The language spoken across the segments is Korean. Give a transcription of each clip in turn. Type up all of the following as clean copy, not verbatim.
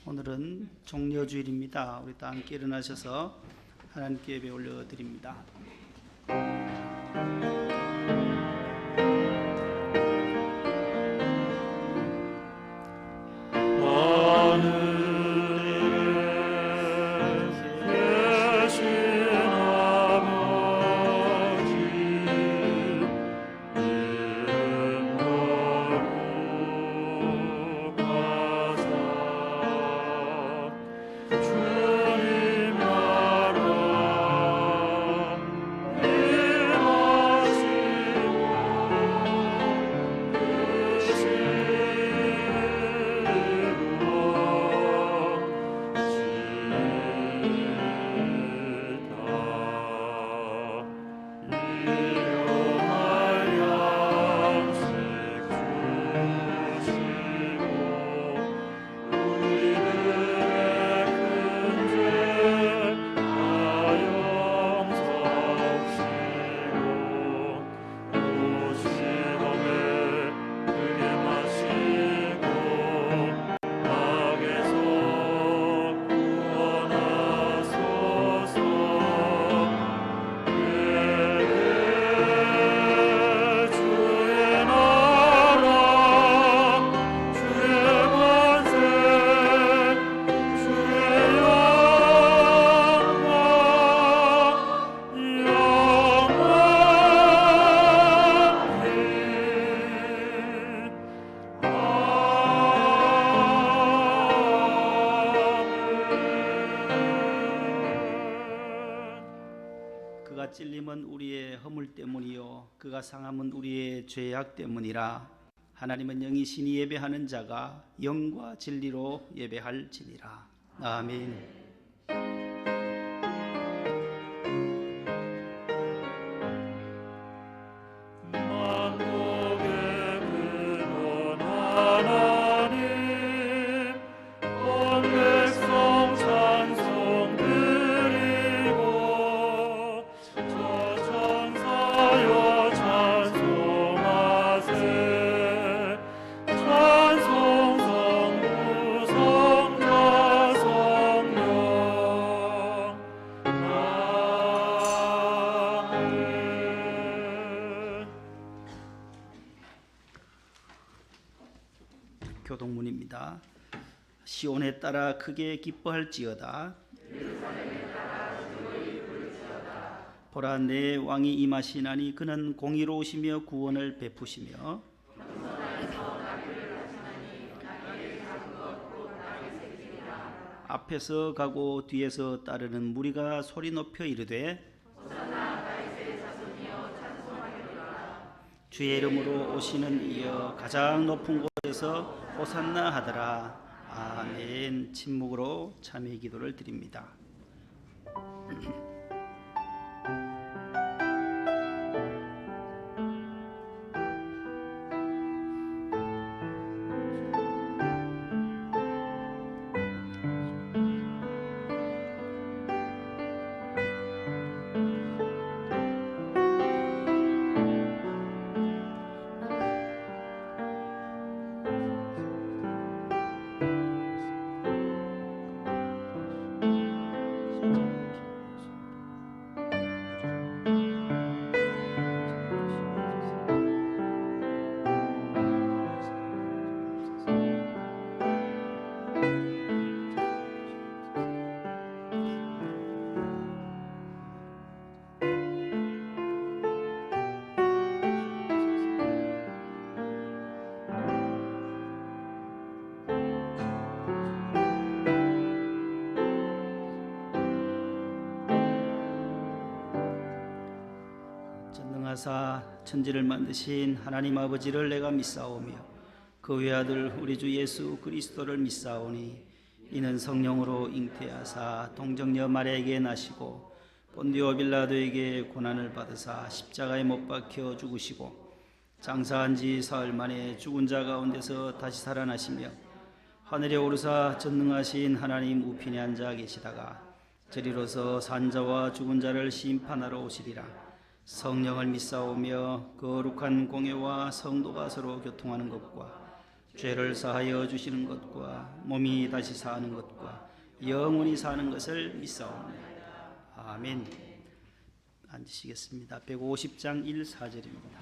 오늘은 종려주일입니다. 우리 다 함께 일어나셔서 하나님께 예배 올려드립니다. 그가 찔림은 우리의 허물 때문이요 그가 상함은 우리의 죄악 때문이라. 하나님은 영이시니 예배하는 자가 영과 진리로 예배할지니라. 아멘. 교동문입니다. 시온에 따라 크게 기뻐할지어다. 보라, 내 왕이 임하시나니 그는 공의로우시며 구원을 베푸시며 앞에서 가고 뒤에서 따르는 무리가 소리 높여 이르되 주의 이름으로 오시는 이여 가장 높은 곳에서 호산나 하더라. 아멘. 침묵으로 참회 기도를 드립니다. 전능하사 천지를 만드신 하나님 아버지를 내가 믿사오며 그 외아들 우리 주 예수 그리스도를 믿사오니 이는 성령으로 잉태하사 동정녀 마리아에게 나시고 본디오 빌라도에게 고난을 받으사 십자가에 못 박혀 죽으시고 장사한 지 사흘 만에 죽은 자 가운데서 다시 살아나시며 하늘에 오르사 전능하신 하나님 우편에 앉아 계시다가 저리로서 산자와 죽은 자를 심판하러 오시리라. 성령을 믿사오며 거룩한 공예와 성도가 서로 교통하는 것과 죄를 사하여 주시는 것과 몸이 다시 사는 것과 영원히 사는 것을 믿사옵나이다. 아멘. 앉으시겠습니다. 150장 1,4절입니다.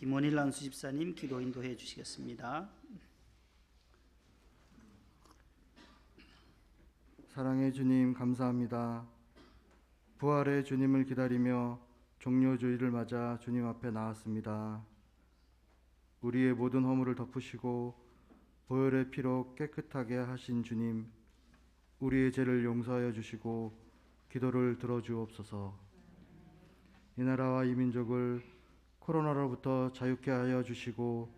김원일 안수집사님 기도 인도해 주시겠습니다. 사랑의 주님 감사합니다. 부활의 주님을 기다리며 종료주일을 맞아 주님 앞에 나왔습니다. 우리의 모든 허물을 덮으시고 보혈의 피로 깨끗하게 하신 주님, 우리의 죄를 용서하여 주시고 기도를 들어주옵소서. 이 나라와 이 민족을 코로나로부터 자유케 하여 주시고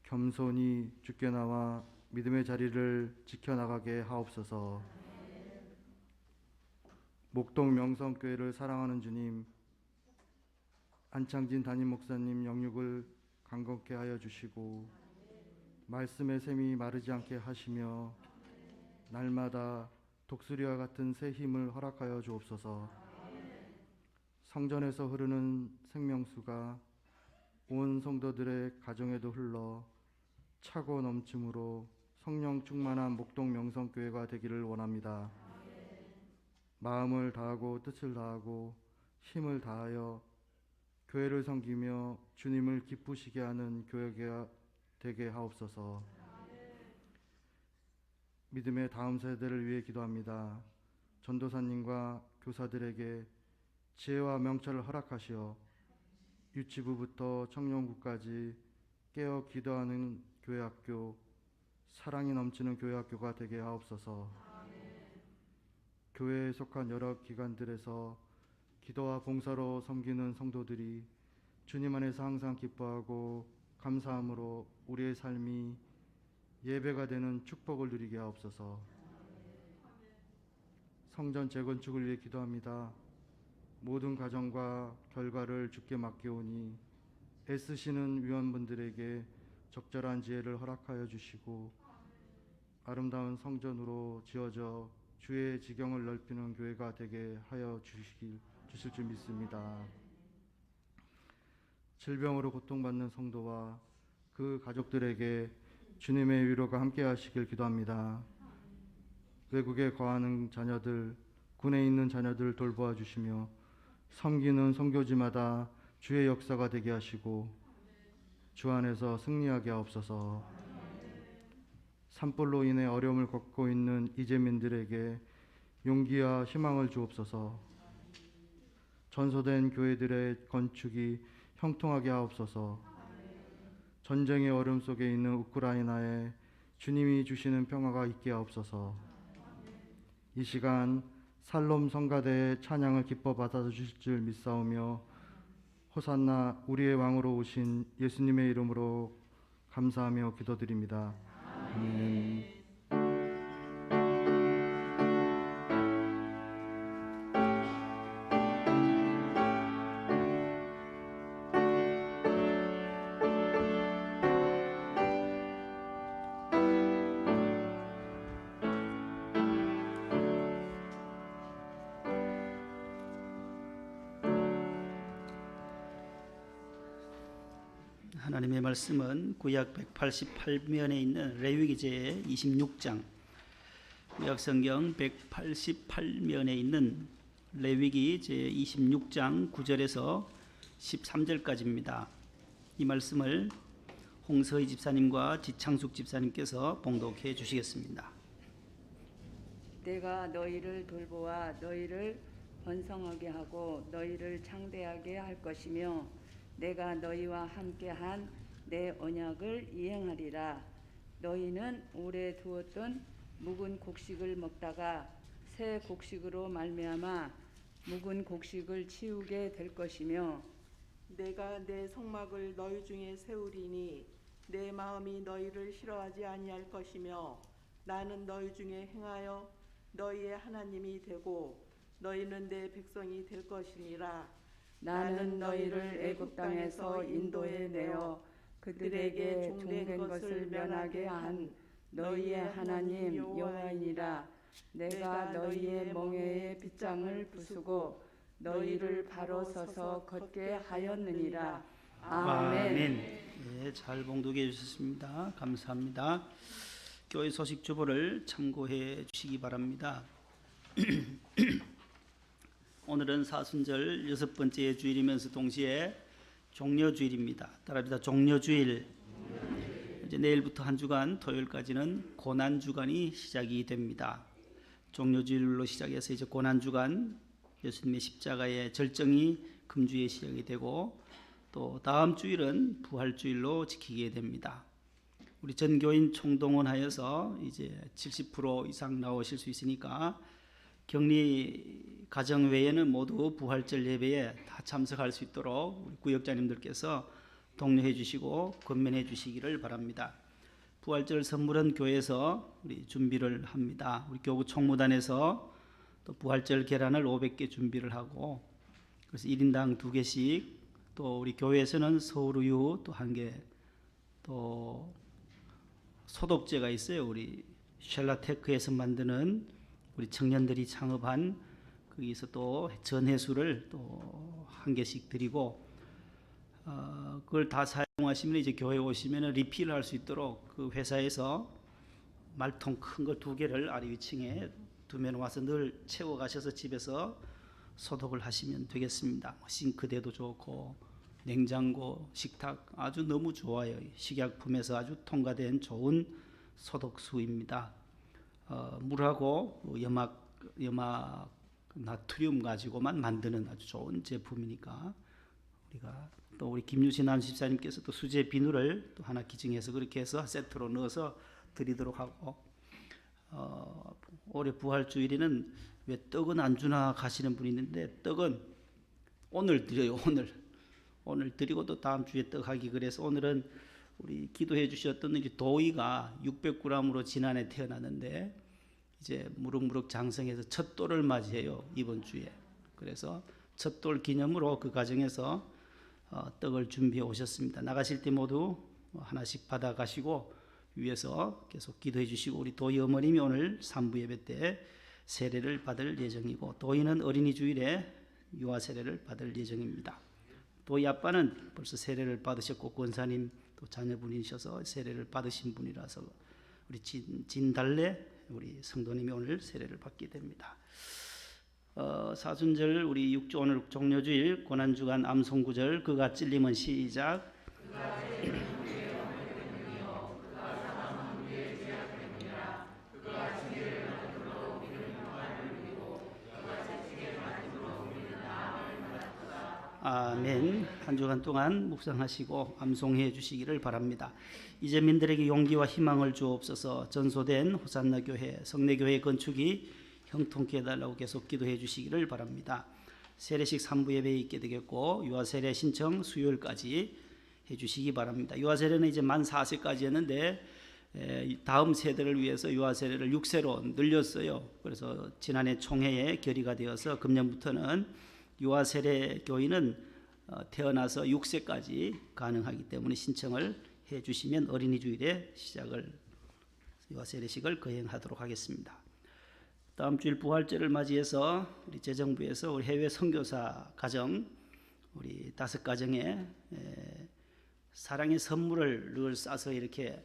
겸손히 주께 나와 믿음의 자리를 지켜나가게 하옵소서. 목동 명성교회를 사랑하는 주님, 안창진 담임 목사님 영육을 강건케 하여 주시고 말씀의 샘이 마르지 않게 하시며 날마다 독수리와 같은 새 힘을 허락하여 주옵소서. 성전에서 흐르는 생명수가 온 성도들의 가정에도 흘러 차고 넘침으로 성령 충만한 목동 명성교회가 되기를 원합니다. 마음을 다하고 뜻을 다하고 힘을 다하여 교회를 섬기며 주님을 기쁘시게 하는 교회가 되게 하옵소서. 믿음의 다음 세대를 위해 기도합니다. 전도사님과 교사들에게 지혜와 명철을 허락하시어 유치부부터 청년부까지 깨어 기도하는 교회학교, 사랑이 넘치는 교회학교가 되게 하옵소서. 교회에 속한 여러 기관들에서 기도와 봉사로 섬기는 성도들이 주님 안에서 항상 기뻐하고 감사함으로 우리의 삶이 예배가 되는 축복을 누리게 하옵소서. 성전 재건축을 위해 기도합니다. 모든 과정과 결과를 주께 맡겨오니 애쓰시는 위원분들에게 적절한 지혜를 허락하여 주시고 아름다운 성전으로 지어져 주의 지경을 넓히는 교회가 되게 하여 주실 줄 믿습니다. 질병으로 고통받는 성도와 그 가족들에게 주님의 위로가 함께 하시길 기도합니다. 외국에 거하는 자녀들, 군에 있는 자녀들 돌보아 주시며 섬기는 선교지마다 주의 역사가 되게 하시고 주 안에서 승리하게 하옵소서. 산불로 인해 어려움을 겪고 있는 이재민들에게 용기와 희망을 주옵소서. 전소된 교회들의 건축이 형통하게 하옵소서. 전쟁의 얼음 속에 있는 우크라이나에 주님이 주시는 평화가 있게 하옵소서. 이 시간 살롬 성가대의 찬양을 기뻐 받아주실 줄 믿사오며 호산나 우리의 왕으로 오신 예수님의 이름으로 감사하며 기도드립니다. 아멘. 하나님의 말씀은 구약 188면에 있는 레위기제 26장, 구약 성경 188면에 있는 레위기 제 26장 9절에서 13절까지입니다. 이 말씀을 홍서희 집사님과 지창숙 집사님께서 봉독해 주시겠습니다. 내가 너희를 돌보아 너희를 번성하게 하고 너희를 창대하게 할 것이며 내가 너희와 함께한 내 언약을 이행하리라. 너희는 오래 두었던 묵은 곡식을 먹다가 새 곡식으로 말미암아 묵은 곡식을 치우게 될 것이며 내가 내 성막을 너희 중에 세우리니 내 마음이 너희를 싫어하지 아니할 것이며 나는 너희 중에 행하여 너희의 하나님이 되고 너희는 내 백성이 될 것이니라. 나는 너희를 애굽 땅에서 인도해 내어 그들에게 종된 것을 면하게 한 너희의 하나님 여호와이니라. 내가 너희의 멍에의 빗장을 부수고 너희를 바로 서서 걷게 하였느니라. 아멘. 네, 잘 봉독해 주셨습니다. 감사합니다. 교회 소식 주보를 참고해 주시기 바랍니다. 오늘은 사순절 6번째 주일이면서 동시에 종려주일입니다. 따라합니다. 종려주일. 이제 내일부터 한 주간 토요일까지는 고난주간이 시작이 됩니다. 종려주일로 시작해서 이제 고난주간, 예수님의 십자가의 절정이 금주에 시작이 되고 또 다음 주일은 부활주일로 지키게 됩니다. 우리 전교인 총동원하여서 이제 70% 이상 나오실 수 있으니까 격리 가정 외에는 모두 부활절 예배에 다 참석할 수 있도록 우리 구역장님들께서 독려해 주시고 권면해 주시기를 바랍니다. 부활절 선물은 교회에서 우리 준비를 합니다. 우리 교구 총무단에서 또 부활절 계란을 500개 준비를 하고 그래서 1인당 2개씩 또 우리 교회에서는 서울우유 또 1개 또 소독제가 있어요. 우리 쉘라테크에서 만드는 우리 청년들이 창업한 거기서 또 전해수를 또 1개씩 드리고 그걸 다 사용하시면 이제 교회 오시면 리필을 할 수 있도록 그 회사에서 말통 큰 거 2개를 아래 위층에 두면 와서 늘 채워 가셔서 집에서 소독을 하시면 되겠습니다. 싱크대도 좋고 냉장고, 식탁 아주 너무 좋아요. 식약품에서 아주 통과된 좋은 소독수입니다. 물하고 염화 나트륨 가지고만 만드는 아주 좋은 제품이니까 우리가 또 우리 김유신 남집사님께서 또 수제 비누를 또 하나 기증해서 그렇게 해서 세트로 넣어서 드리도록 하고 올해 부활주일에는 왜 떡은 안 주나 가시는 분이 있는데 떡은 오늘 드려요. 오늘 드리고 또 다음 주에 떡 하기 그래서 오늘은 우리 기도해 주셨던 우리 도희가 600g으로 지난해 태어났는데 이제 무럭무럭 장성해서 첫 돌을 맞이해요. 이번 주에. 그래서 첫 돌 기념으로 그 가정에서 떡을 준비해 오셨습니다. 나가실 때 모두 하나씩 받아 가시고 위에서 계속 기도해 주시고 우리 도희 어머님이 오늘 3부 예배 때 세례를 받을 예정이고 도희는 어린이 주일에 유아 세례를 받을 예정입니다. 도희 아빠는 벌써 세례를 받으셨고 권사님 또 자녀분이셔서 세례를 받으신 분이라서 우리 진달래 우리 성도님이 오늘 세례를 받게 됩니다. 사순절 우리 오늘 종료주일 고난주간 암송구절 그가 찔림은 시작. 아멘. 한 주간 동안 묵상하시고 암송해 주시기를 바랍니다. 이재민들에게 용기와 희망을 주옵소서. 전소된 호산나 교회, 성내교회 건축이 형통케 해달라고 계속 기도해 주시기를 바랍니다. 세례식 3부 예배에 있게 되겠고 유아세례 신청 수요일까지 해주시기 바랍니다. 유아세례는 이제 만 4세까지였는데 다음 세대를 위해서 유아세례를 6세로 늘렸어요. 그래서 지난해 총회에 결의가 되어서 금년부터는 유아세례 교인은 태어나서 6세까지 가능하기 때문에 신청을 해주시면 어린이 주일에 유아세례식을 거행하도록 하겠습니다. 다음 주일 부활절을 맞이해서 우리 재정부에서 우리 해외 선교사 가정 우리 5가정에 사랑의 선물을 늘 싸서 이렇게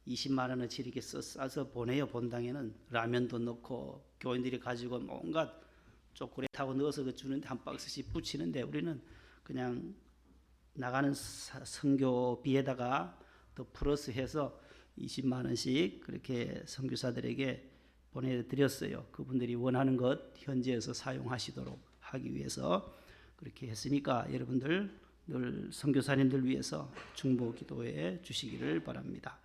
20만 원어치 이렇게 싸서 보내요. 본당에는 라면도 넣고 교인들이 가지고 온갖 초콜릿하고 넣어서 주는데 한 박스씩 붙이는데 우리는 그냥 나가는 선교비에다가 더 플러스해서 20만 원씩 그렇게 선교사들에게 보내드렸어요. 그분들이 원하는 것 현지에서 사용하시도록 하기 위해서 그렇게 했으니까 여러분들 늘 선교사님들 위해서 중보 기도해 주시기를 바랍니다.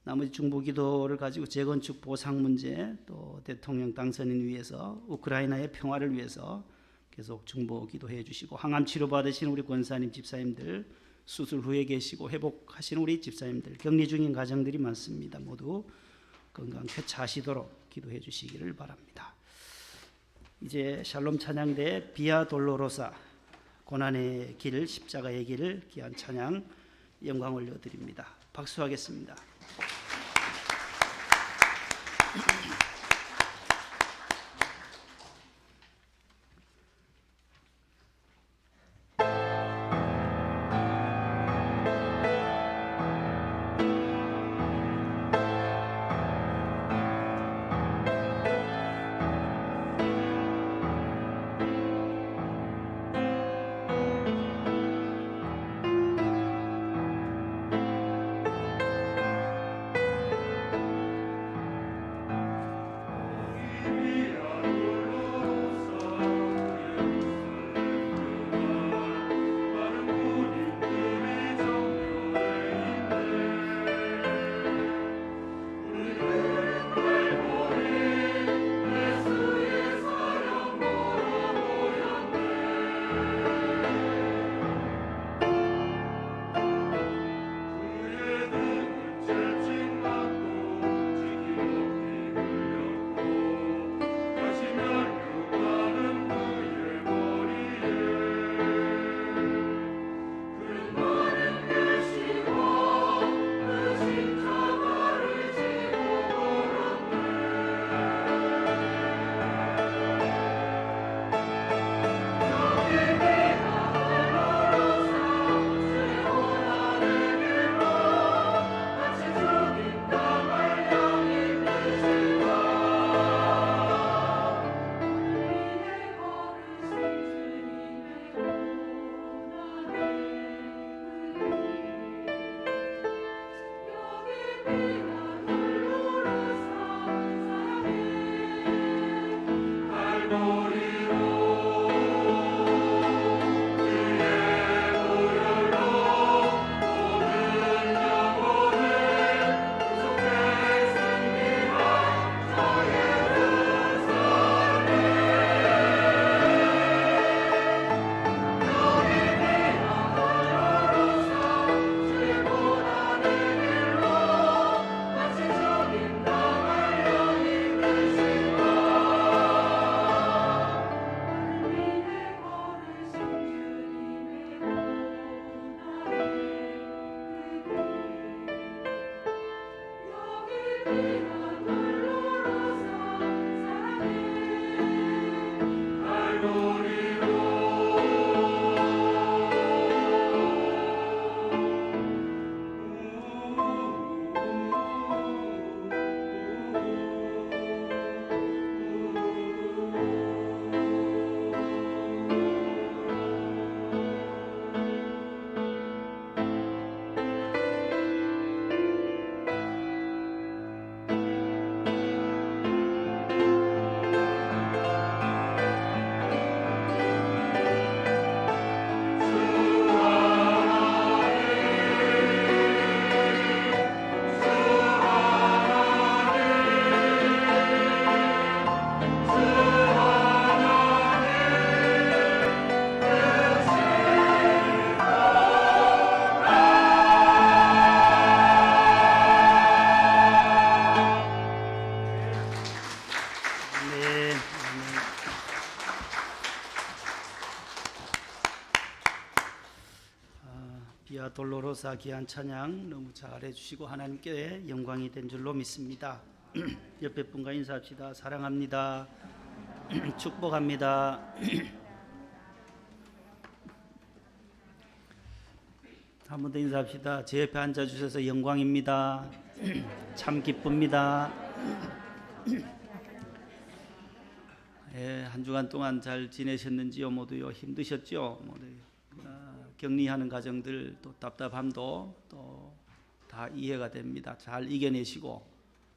나머지 중보 기도를 가지고 재건축 보상 문제 또 대통령 당선인 위해서 우크라이나의 평화를 위해서 계속 중보 기도해 주시고 항암 치료 받으신 우리 권사님 집사님들 수술 후에 계시고 회복하신 우리 집사님들 격리 중인 가정들이 많습니다. 모두 건강 쾌차하시도록 기도해 주시기를 바랍니다. 이제 샬롬 찬양대 비아 돌로로사 고난의 길 십자가의 길을 귀한 찬양 영광 올려드립니다. 박수하겠습니다. 감사로사 귀한 찬양 너무 잘해 주시고 하나님께 영광이 된 줄로 믿습니다. 옆에 분과 인사합시다. 사랑합니다. 축복합니다. 한 번 더 인사합시다. 제 옆에 앉아주셔서 영광입니다. 참 기쁩니다. 한 주간 동안 잘 지내셨는지요? 모두요? 힘드셨죠? 모두요? 격리하는 가정들 또 답답함도 또 다 이해가 됩니다. 잘 이겨내시고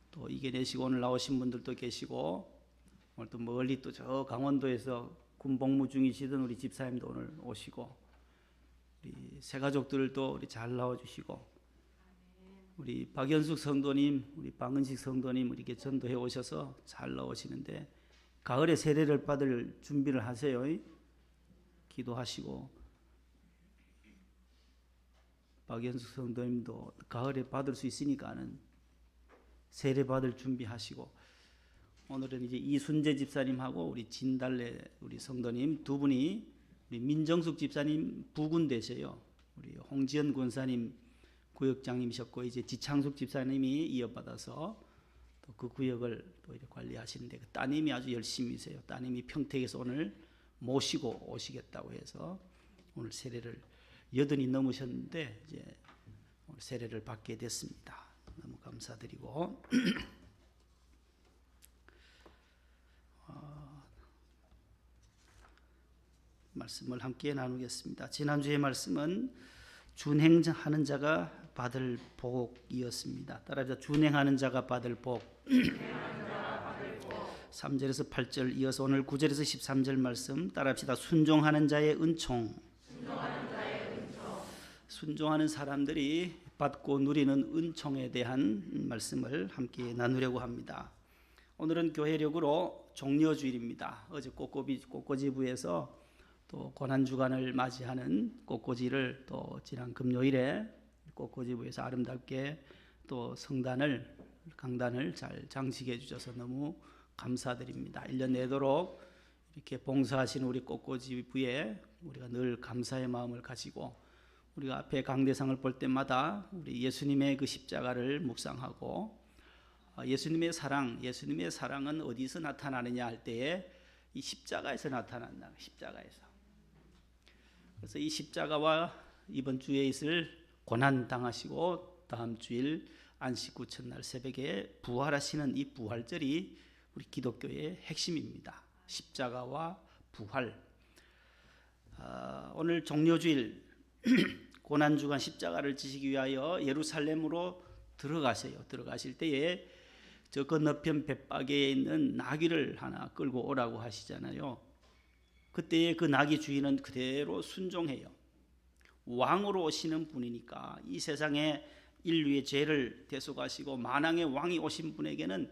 또 이겨내시고 오늘 나오신 분들도 계시고 오늘 또 멀리 또 저 강원도에서 군 복무 중이시던 우리 집사님도 오늘 오시고 우리 새 가족들도 우리 잘 나와주시고 우리 박연숙 성도님, 우리 방은식 성도님 이렇게 전도해 오셔서 잘 나오시는데 가을에 세례를 받을 준비를 하세요. 기도하시고 박연숙 성도님도 가을에 받을 수 있으니까는 세례 받을 준비하시고 오늘은 이제 이순재 집사님하고 우리 진달래 우리 성도님 두 분이 우리 민정숙 집사님 부군 되세요. 우리 홍지연 권사님 구역장님이셨고 이제 지창숙 집사님이 이어받아서 또 그 구역을 또 이렇게 관리하시는데 그 따님이 아주 열심히세요. 따님이 평택에서 오늘 모시고 오시겠다고 해서 오늘 세례를 80이 넘으셨는데 이제 오늘 세례를 받게 됐습니다. 너무 감사드리고 말씀을 함께 나누겠습니다. 지난주의 말씀은 준행하는 자가 받을 복이었습니다. 따라합시다. 준행하는 자가 받을 복. 3절에서 8절 이어서 오늘 9절에서 13절 말씀 따라합시다. 순종하는 자의 은총. 순종하는 사람들이 받고 누리는 은총에 대한 말씀을 함께 나누려고 합니다. 오늘은 교회력으로 종려주일입니다. 어제 꽃꽂이부에서 또 고난주간을 맞이하는 꽃꽂이를 또 지난 금요일에 꽃꽂이부에서 아름답게 또 성단을 강단을 잘 장식해 주셔서 너무 감사드립니다. 1년 내도록 이렇게 봉사하신 우리 꽃꽂이부에 우리가 늘 감사의 마음을 가지고 우리가 앞에 강대상을 볼 때마다 우리 예수님의 그 십자가를 묵상하고 예수님의 사랑은 어디서 나타나느냐 할 때에 이 십자가에서 나타난다. 십자가에서. 그래서 이 십자가와 이번 주에 있을 고난 당하시고 다음 주일 안식구 첫날 새벽에 부활하시는 이 부활절이 우리 기독교의 핵심입니다. 십자가와 부활. 오늘 종려주일 고난주간 십자가를 지시기 위하여 예루살렘으로 들어가세요. 들어가실 때에 저 건너편 벳바게에 있는 나귀를 하나 끌고 오라고 하시잖아요. 그때의 그 나귀 주인은 그대로 순종해요. 왕으로 오시는 분이니까 이 세상에 인류의 죄를 대속하시고 만왕의 왕이 오신 분에게는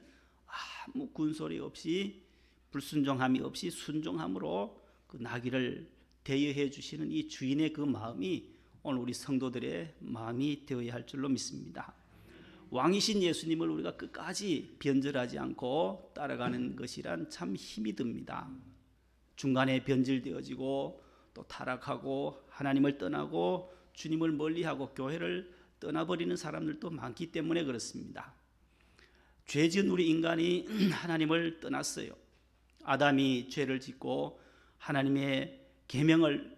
아무 군소리 없이 불순종함이 없이 순종함으로 그 나귀를 대여해 주시는 이 주인의 그 마음이 오늘 우리 성도들의 마음이 되어야 할 줄로 믿습니다. 왕이신 예수님을 우리가 끝까지 변절하지 않고 따라가는 것이란 참 힘이 듭니다. 중간에 변질되어지고 또 타락하고 하나님을 떠나고 주님을 멀리하고 교회를 떠나버리는 사람들도 많기 때문에 그렇습니다. 죄 지은 우리 인간이 하나님을 떠났어요. 아담이 죄를 짓고 하나님의 계명을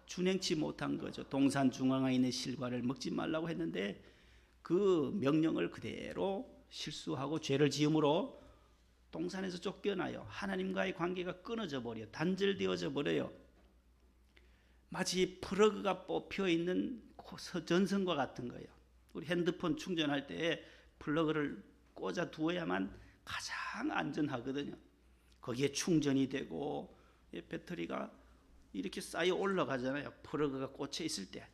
준행치 못한 거죠. 동산 중앙에 있는 실과를 먹지 말라고 했는데 그 명령을 그대로 실수하고 죄를 지음으로 동산에서 쫓겨나요. 하나님과의 관계가 끊어져 버려요. 단절되어져 버려요. 마치 플러그가 뽑혀 있는 전선과 같은 거예요. 우리 핸드폰 충전할 때 플러그를 꽂아 두어야만 가장 안전하거든요. 거기에 충전이 되고 배터리가 이렇게 쌓여 올라가잖아요. 플러그가 꽂혀 있을 때,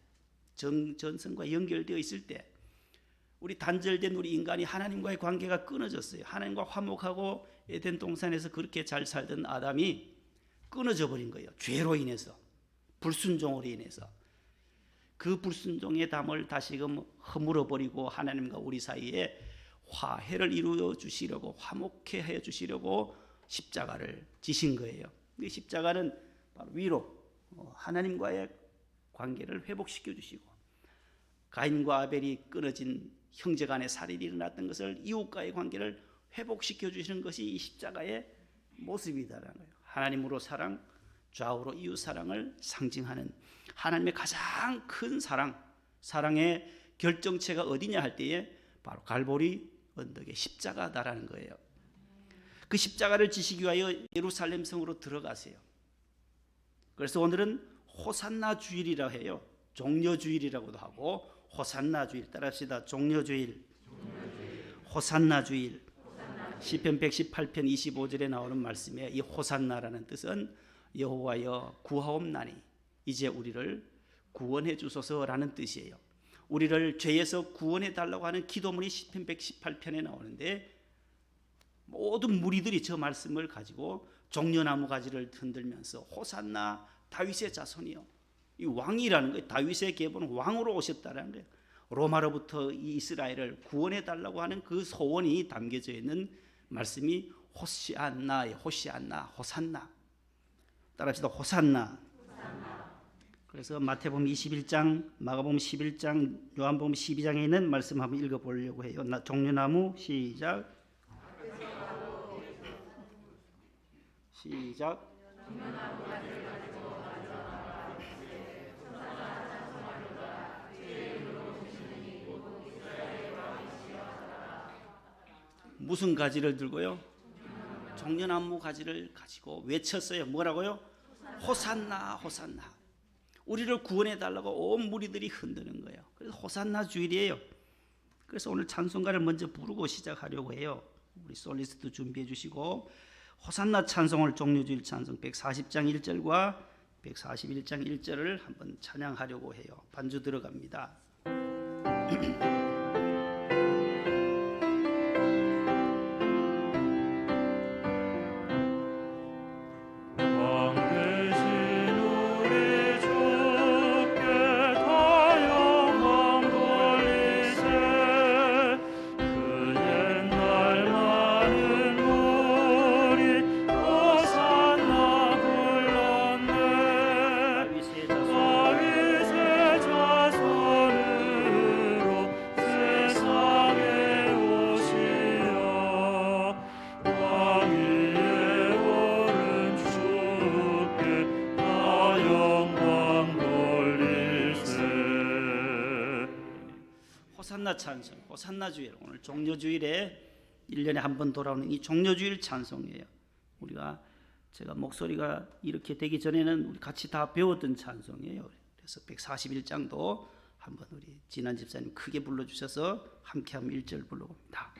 전선과 연결되어 있을 때, 우리 단절된 우리 인간이 하나님과의 관계가 끊어졌어요. 하나님과 화목하고 에덴 동산에서 그렇게 잘 살던 아담이 끊어져 버린 거예요. 죄로 인해서, 불순종으로 인해서. 그 불순종의 담을 다시금 허물어 버리고 하나님과 우리 사이에 화해를 이루어 주시려고, 화목해 해 주시려고 십자가를 지신 거예요. 이 십자가는 바로 위로 하나님과의 관계를 회복시켜 주시고 가인과 아벨이 끊어진 형제 간의 살인이 일어났던 것을 이웃과의 관계를 회복시켜 주시는 것이 이 십자가의 모습이다라는 거예요. 하나님으로 사랑, 좌우로 이웃 사랑을 상징하는 하나님의 가장 큰 사랑의 결정체가 어디냐 할 때에 바로 갈보리 언덕의 십자가다라는 거예요. 그 십자가를 지시기 위하여 예루살렘 성으로 들어가세요. 그래서 오늘은 호산나 주일이라 해요. 종려주일이라고도 하고 호산나 주일, 따라합시다. 종려주일, 호산나 주일. 시편 118편 25절에 나오는 말씀에 이 호산나라는 뜻은 여호와여 구하옵나니 이제 우리를 구원해 주소서라는 뜻이에요. 우리를 죄에서 구원해 달라고 하는 기도문이 시편 118편에 나오는데 모든 무리들이 저 말씀을 가지고 종려나무 가지를 흔들면서 호산나 다윗의 자손이요. 이 왕이라는 거예요. 다윗의 계보는 왕으로 오셨다는 거예요. 로마로부터 이 이스라엘을 구원해 달라고 하는 그 소원이 담겨져 있는 말씀이 호시안나예요. 호시안나, 호산나. 따라합시다. 호산나. 그래서 마태복음 21장, 마가복음 11장, 요한복음 12장에 있는 말씀 한번 읽어보려고 해요. 종려나무 시작. 시작. 무슨 가지를 들고요? 종려나무 가지를 가지고 외쳤어요. 뭐라고요? 호산나, 호산나. 우리를 구원해 달라고 온 무리들이 흔드는 거예요. 그래서 호산나 주일이에요. 그래서 오늘 찬송가를 먼저 부르고 시작하려고 해요. 우리 솔리스트 준비해 주시고 호산나 찬송을 종려주일 찬송 140장 1절과 141장 1절을 한번 찬양하려고 해요. 반주 들어갑니다. 호산나 찬송, 호산나 주일. 오늘 종려주일에 1년에 한 번 돌아오는 이 종려주일 찬송이에요. 제가 목소리가 이렇게 되기 전에는 우리 같이 다 배웠던 찬송이에요. 그래서 141장도 한번 우리 진한 집사님 크게 불러주셔서 함께 한번 1절 불러봅니다.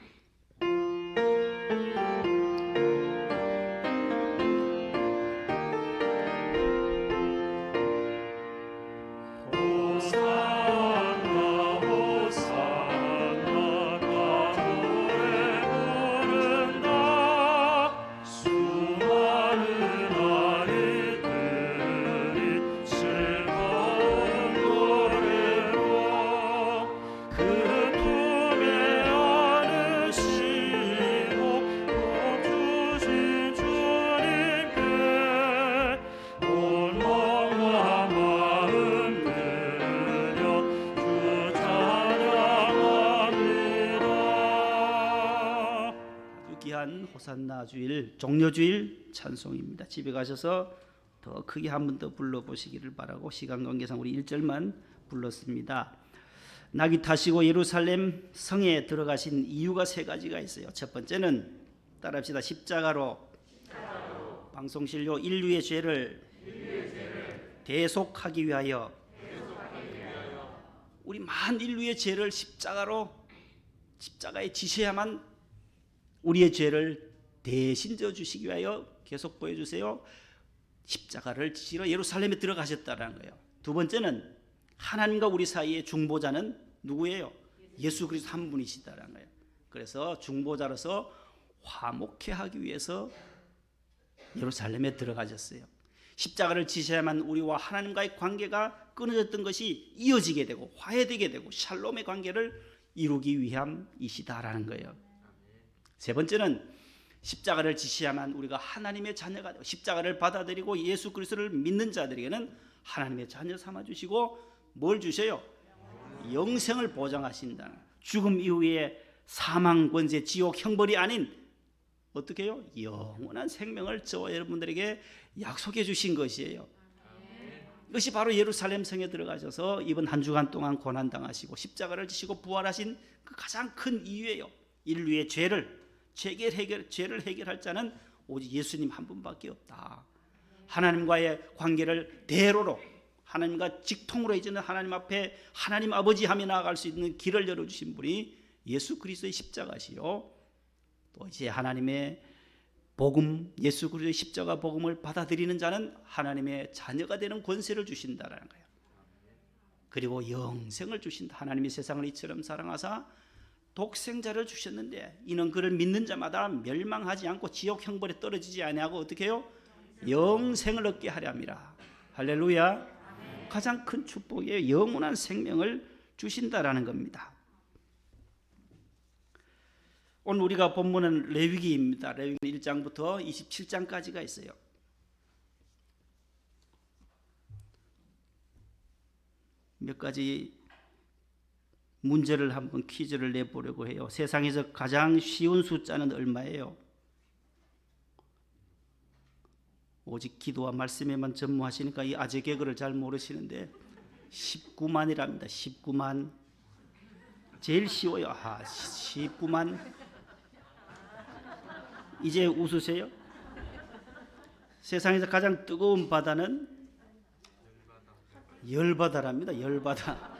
호산나 주일, 종려주일 찬송입니다. 집에 가셔서 더 크게 한 번 더 불러보시기를 바라고 시간 관계상 우리 1절만 불렀습니다. 낙이 타시고 예루살렘 성에 들어가신 이유가 세 가지가 있어요. 첫 번째는 따라합시다. 십자가로 방송실로 인류의 죄를 대속하기 위하여 우리 만 인류의 죄를 십자가에 지셔야만 우리의 죄를 대신 져 주시기 위하여 계속 보여주세요. 십자가를 지시러 예루살렘에 들어가셨다는 거예요. 두 번째는 하나님과 우리 사이의 중보자는 누구예요? 예수 그리스도 한 분이시다라는 거예요. 그래서 중보자로서 화목케 하기 위해서 예루살렘에 들어가셨어요. 십자가를 지셔야만 우리와 하나님과의 관계가 끊어졌던 것이 이어지게 되고 화해되게 되고 샬롬의 관계를 이루기 위함이시다라는 거예요. 세 번째는 십자가를 지시야만 우리가 하나님의 자녀가 되고 십자가를 받아들이고 예수 그리스도를 믿는 자들에게는 하나님의 자녀 삼아 주시고 뭘 주셔요? 영생을 보장하신다는, 죽음 이후에 사망 권세 지옥 형벌이 아닌 어떻게 해요? 영원한 생명을 저와 여러분들에게 약속해 주신 것이에요. 이것이 바로 예루살렘 성에 들어가셔서 이번 한 주간 동안 고난당하시고 십자가를 지시고 부활하신 그 가장 큰 이유예요. 인류의 죄를 해결할 자는 오직 예수님 한 분밖에 없다. 하나님과의 관계를 대로로, 하나님과 직통으로 이제는 하나님 앞에 하나님 아버지 하며 나아갈 수 있는 길을 열어주신 분이 예수 그리스도의 십자가시요, 또 이제 하나님의 복음, 예수 그리스도의 십자가 복음을 받아들이는 자는 하나님의 자녀가 되는 권세를 주신다라는 거예요. 그리고 영생을 주신다. 하나님이 세상을 이처럼 사랑하사 독생자를 주셨는데 이는 그를 믿는 자마다 멸망하지 않고 지옥 형벌에 떨어지지 아니하고 어떻게 해요? 영생을 얻게 하려 함이라. 할렐루야. 가장 큰 축복이에요. 영원한 생명을 주신다라는 겁니다. 오늘 우리가 본문은 레위기입니다. 레위기 1장부터 27장까지가 있어요. 몇 가지 문제를 한번 퀴즈를 내보려고 해요. 세상에서 가장 쉬운 숫자는 얼마예요? 오직 기도와 말씀에만 전무하시니까 이 아재 개그를 잘 모르시는데 19만이랍니다. 19만. 제일 쉬워요. 19만. 이제 웃으세요? 세상에서 가장 뜨거운 바다는 열바다랍니다. 열바다.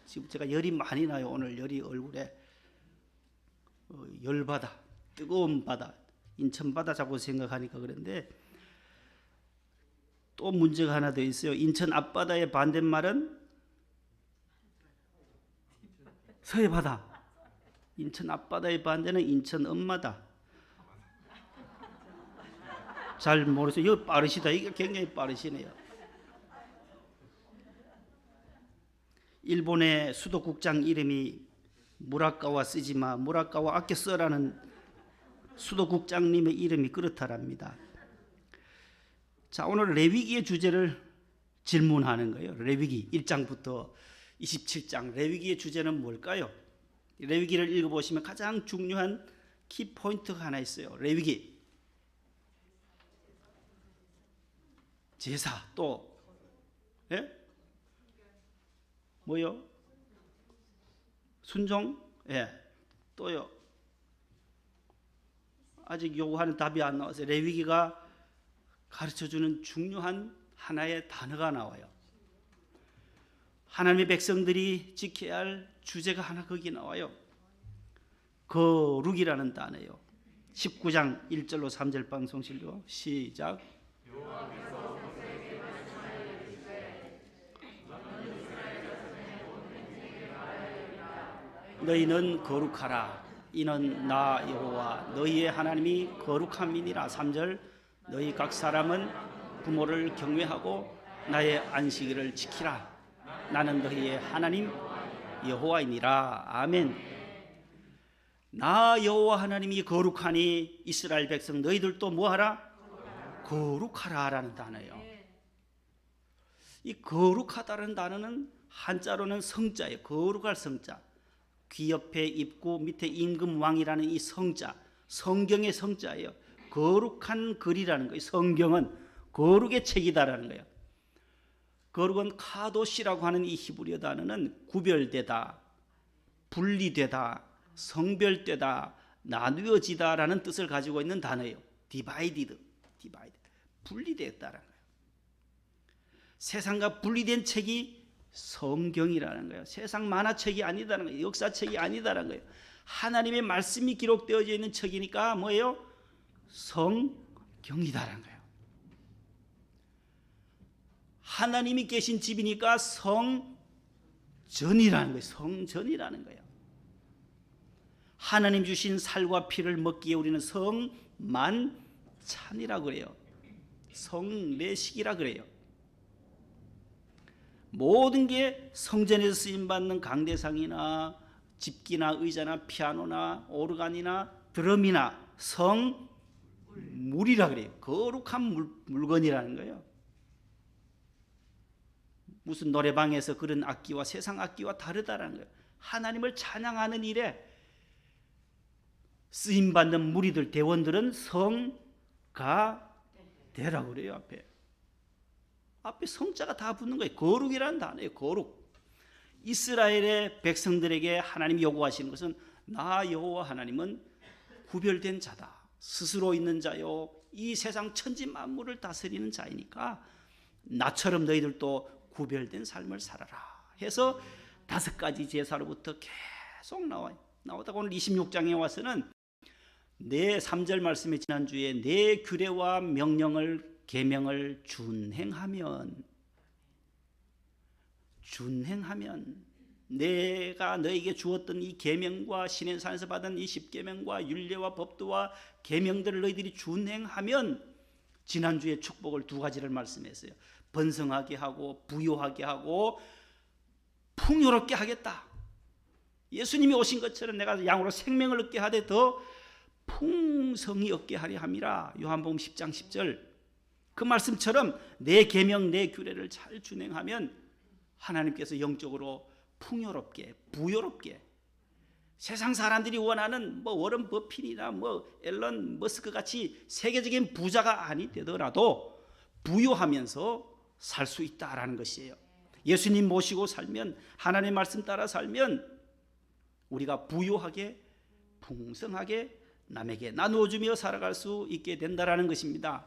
지금 제가 열이 많이 나요. 오늘 열이 얼굴에. 열바다, 뜨거운 바다, 인천 바다 자꾸 생각하니까 그런데 또 문제가 하나 더 있어요. 인천 앞바다의 반대말은 서해바다. 인천 앞바다의 반대는 인천 엄마다. 잘 모르세요. 이거 빠르시다. 이게 굉장히 빠르시네요. 일본의 수도국장 이름이 무라카와 쓰지마, 무라카와 아껴 써라는 수도국장님의 이름이 그렇다랍니다. 자, 오늘 레위기의 주제를 질문하는 거예요. 레위기 1장부터 27장 레위기의 주제는 뭘까요? 레위기를 읽어보시면 가장 중요한 키포인트가 하나 있어요. 레위기 제사, 또 예? 뭐요? 순종? 예. 또요. 아직 요구하는 답이 안 나와서 레위기가 가르쳐주는 중요한 하나의 단어가 나와요. 하나님의 백성들이 지켜야 할 주제가 하나 거기 나와요. 거룩이라는 단어예요. 19장 1절로 3절 방송실로 시작. 너희는 거룩하라. 이는 나 여호와 너희의 하나님이 거룩함이니라. 3절. 너희 각 사람은 부모를 경외하고 나의 안식일을 지키라. 나는 너희의 하나님 여호와이니라. 아멘. 나 여호와 하나님이 거룩하니 이스라엘 백성 너희들도 뭐하라? 거룩하라라는 단어예요. 이 거룩하다는 단어는 한자로는 성자예요. 거룩할 성자. 귀 옆에 입구 밑에 임금왕이라는 이 성자, 성경의 성자예요. 거룩한 글이라는 거예요. 성경은 거룩의 책이다라는 거예요. 거룩은 카도시라고 하는 이 히브리어 단어는 구별되다, 분리되다, 성별되다, 나누어지다라는 뜻을 가지고 있는 단어예요. 디바이디드, 분리되었다라는 거예요. 세상과 분리된 책이 성경이라는 거예요. 세상 만화책이 아니다라는 거예요. 역사책이 아니다라는 거예요. 하나님의 말씀이 기록되어져 있는 책이니까 뭐예요? 성경이다라는 거예요. 하나님이 계신 집이니까 성전이라는 거예요. 성전이라는 거예요. 하나님 주신 살과 피를 먹기에 우리는 성만찬이라고 그래요. 성례식이라 그래요. 모든 게 성전에서 쓰임받는 강대상이나 집기나 의자나 피아노나 오르간이나 드럼이나 성물이라 그래요. 거룩한 물건이라는 거예요. 무슨 노래방에서 그런 악기와 세상 악기와 다르다라는 거예요. 하나님을 찬양하는 일에 쓰임받는 무리들, 대원들은 성가 되라고 그래요. 앞에 성자가 다 붙는 거예요. 거룩이라는 단어예요. 거룩. 이스라엘의 백성들에게 하나님이 요구하시는 것은 나 여호와 하나님은 구별된 자다. 스스로 있는 자요. 이 세상 천지 만물을 다스리는 자이니까 나처럼 너희들도 구별된 삶을 살아라 해서 5가지 제사로부터 계속 나오다가 오늘 26장에 와서는 내 3절 말씀에 지난주에 내 규례와 명령을 계명을 준행하면 내가 너에게 주었던 이 계명과 시내산에서 받은 이 10계명과 율례와 법도와 계명들을 너희들이 준행하면 지난주에 축복을 2가지를 말씀했어요. 번성하게 하고 부요하게 하고 풍요롭게 하겠다. 예수님이 오신 것처럼 내가 양으로 생명을 얻게 하되 더 풍성히 얻게 하려 함이라. 요한복음 10장 10절. 그 말씀처럼 내 계명 내 규례를 잘 준행하면 하나님께서 영적으로 풍요롭게 부요롭게 세상 사람들이 원하는 뭐 워런 버핏이나 뭐 앨런 머스크 같이 세계적인 부자가 아니 되더라도 부요하면서 살 수 있다라는 것이에요. 예수님 모시고 살면 하나님의 말씀 따라 살면 우리가 부요하게 풍성하게 남에게 나누어주며 살아갈 수 있게 된다라는 것입니다.